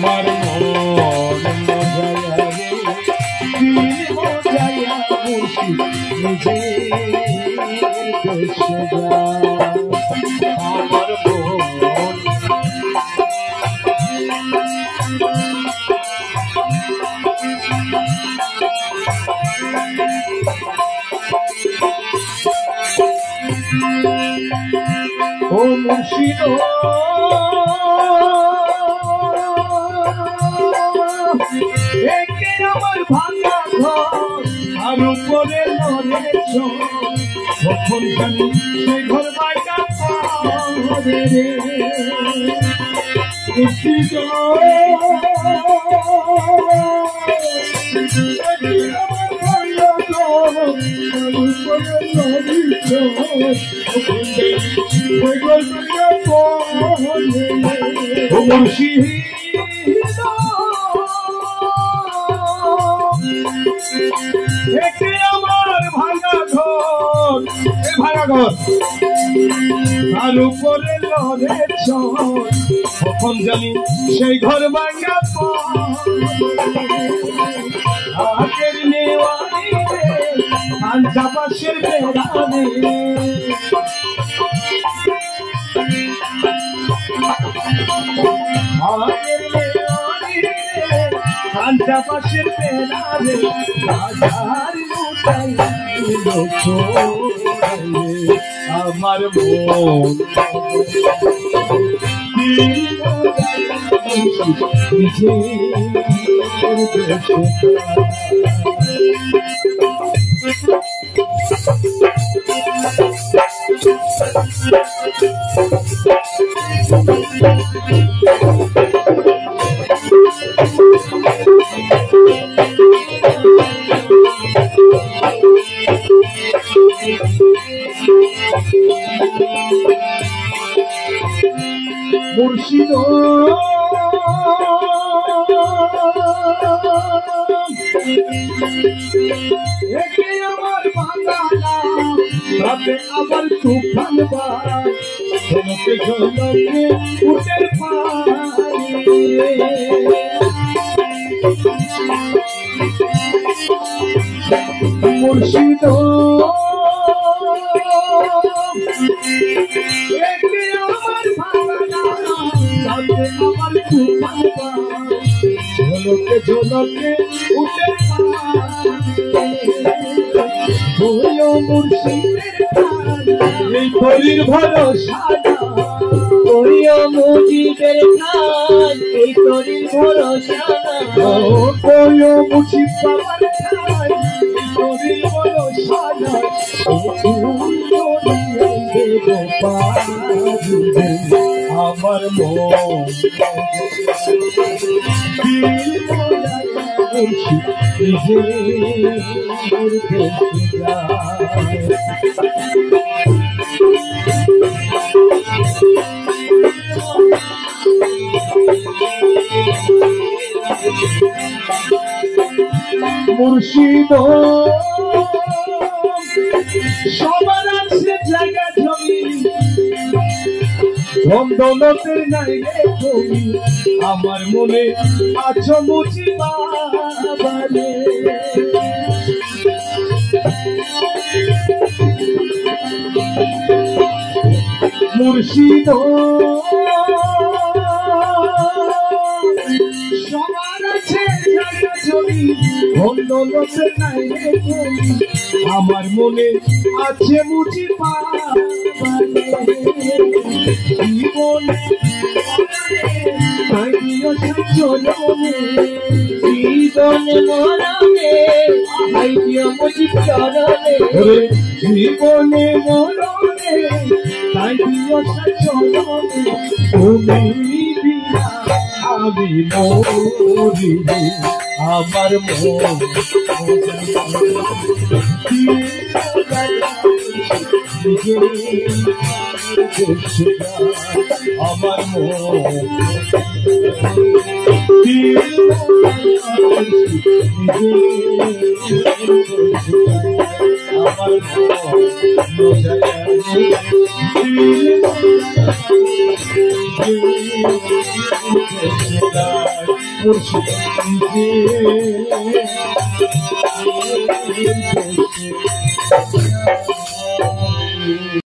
আমার মন মজায়া রে দিল মজায়া মুর্শি নিজে দেশে যা আমার মন ও মুর্শিদ একে আমার ভাঙা ঘর আর উপরে লড়েছ কখন জানি সে ঘর বাইটা রে রে মুর্শিদ আমার ভাঙা ঘর ভাঙা ঘর তার উপরে লড়েছ কখন জানি সেই ঘর ভাঙা আগের নেওয়ানি আঞ্জা পাশের বেড়ানে আগের নেওয়ানি আঞ্জা পাশের বেড়ানে হাজার লুটাই আমার মন মুর্শিদ একে আমার বাংলা রাতে আবার তুফান বায় ঝলকে ঝলকে উঠে পানি মুর্শিদ একে আমার বাংলা রাতে আবার তুফান বায় ঝলকে ঝলকে উঠে মুর্শিদের ভরসা করিও মুজিবের খান এই তরির ভরসা করিও মুজিব বাবার খান এই তরির ভরসা আমার মন মুর্শিদ সবার আছে জায়গা জমি বন্দলতের নাই রে তুমি আমার মনে আছো মুচি বাবারে মুর্শিদ সবার আছে জায়গা জমি বন্দলতের নাই রে তুমি আমার মনে আছে মুচি বাবারে জীবনে জীবনে মরণে আইডিয়া মুজিব চরণে জীবনে মরণে আইডিয়া চরণে তুমি বিনা আমি মরিব আমার মন আমার মন আমার মুর্শিদ